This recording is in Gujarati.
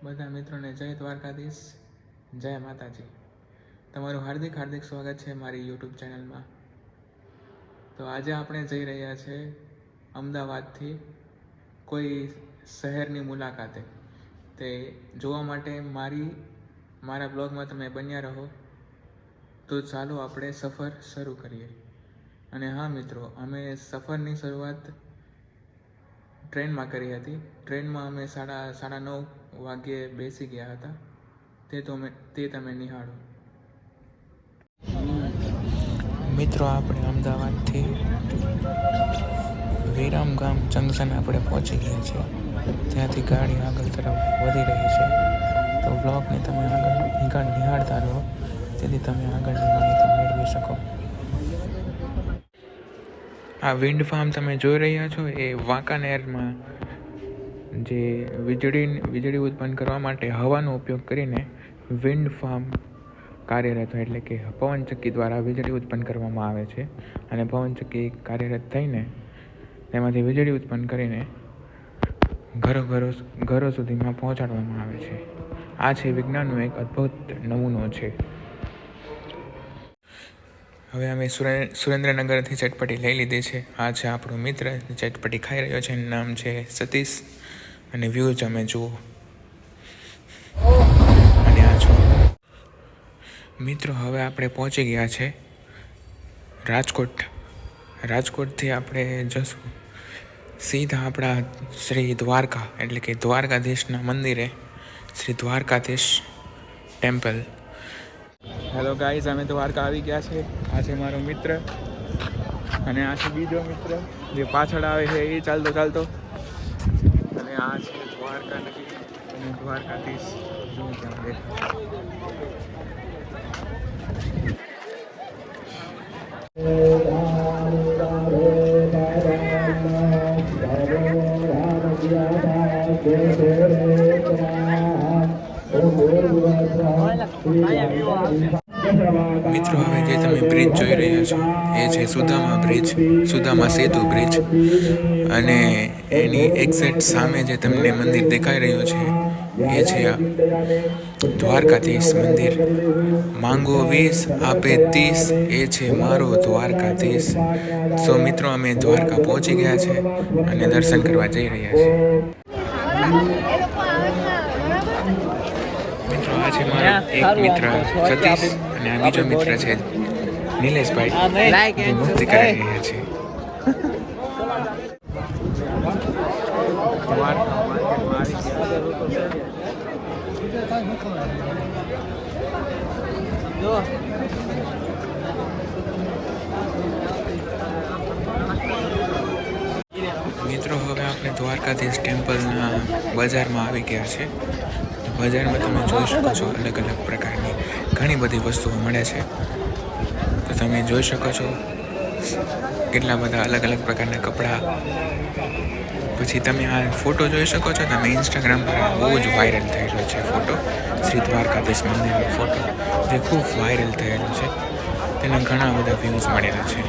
બધા મિત્રોને જય દ્વારકાધીશ, જય માતાજી. તમારું હાર્દિક હાર્દિક સ્વાગત છે મારી યુટ્યુબ ચેનલમાં. તો આજે આપણે જઈ રહ્યા છે અમદાવાદથી કોઈ શહેરની મુલાકાતે. તે જોવા માટે મારા બ્લોગમાં તમે બન્યા રહો. તો ચાલો આપણે સફર શરૂ કરીએ. અને હા મિત્રો, અમે સફરની શરૂઆત ટ્રેનમાં કરી હતી. ટ્રેનમાં અમે સાડા 9 વાગ્યે બેસી ગયા હતા. તે તમે નિહાળો. મિત્રો, આપણે અમદાવાદથી વિરમગામ જંકશન આપણે પહોંચી ગયા છીએ. ત્યાંથી ગાડી આગળ તરફ વધી રહી છે. તો બ્લોગને તમે આગળ નિહાળતા રહો, તેથી તમે આગળની માહિતી મેળવી શકો. આ વિન્ડ ફાર્મ તમે જોઈ રહ્યા છો એ વાંકાનેરમાં જે વીજળી ઉત્પન્ન કરવા માટે હવાનો ઉપયોગ કરીને વિન્ડ ફાર્મ કાર્યરત હોય, એટલે કે પવનચક્કી દ્વારા વીજળી ઉત્પન્ન કરવામાં આવે છે. અને પવનચક્કી કાર્યરત થઈને તેમાંથી વીજળી ઉત્પન્ન કરીને ઘરો સુધીમાં પહોંચાડવામાં આવે છે. આ છે વિજ્ઞાનનો એક અદ્ભુત નમૂનો છે. હવે અમે સુરેન્દ્રનગરથી ચટપટી લઈ લીધી છે. આ છે આપણો મિત્ર, ચટપટી ખાઈ રહ્યો છે. એનું નામ છે સતીશ. અને વ્યૂઝ અમે જુઓ. અને આ છો મિત્રો, હવે આપણે પહોંચી ગયા છે રાજકોટ. રાજકોટથી આપણે જશું સીધા આપણા શ્રી દ્વારકા, એટલે કે દ્વારકાધીશના મંદિરે, Shri Dwarkadhish temple. Hello guys, અમે દ્વારકા આવી ગયા છે. આ છે મારો મિત્ર અને આ છે બીજો મિત્ર જે પાછળ આવે છે એ ચાલતો. અને આ છે દ્વારકા નગરી અને દ્વારકાધીશ. જો ત્યાં દેખાય. મિત્રો, હવે જે તમે બ્રિજ જોઈ રહ્યા છો એ છે સુદામા સેતુ બ્રિજ. અને એની એક્ઝેક્ટ સામે જે તમને મંદિર દેખાઈ રહ્યું છે એ છે દ્વારકાધીશ મંદિર. માંગો 20 આપે 30, એ છે મારો દ્વારકાધીશ. સો મિત્રો, અમે દ્વારકા પહોંચી ગયા છે અને દર્શન કરવા જઈ રહ્યા છીએ. મિત્રો, આ છે મારો એક મિત્ર સતીશ અને આ બીજો મિત્ર છે નિલેશભાઈ, જે મસ્તી કરી રહ્યા છે. મિત્રો, હવે આપણે દ્વારકાધીશ ટેમ્પલના બજારમાં આવી ગયા છે. બજારમાં તમે જોઈ શકો છો અલગ અલગ પ્રકારની ઘણી બધી વસ્તુઓ મળે છે. તો તમે જોઈ શકો છો કેટલા બધા અલગ અલગ પ્રકારના કપડાં. પછી તમે આ ફોટો જોઈ શકો છો. તમે ઇન્સ્ટાગ્રામ પર બહુ જ વાયરલ થયેલો છે ફોટો, શ્રી દ્વારકાધીશ મંદિરનો ફોટો, જે ખૂબ વાયરલ થયેલો છે. તેના ઘણા બધા વ્યૂઝ મળેલા છે.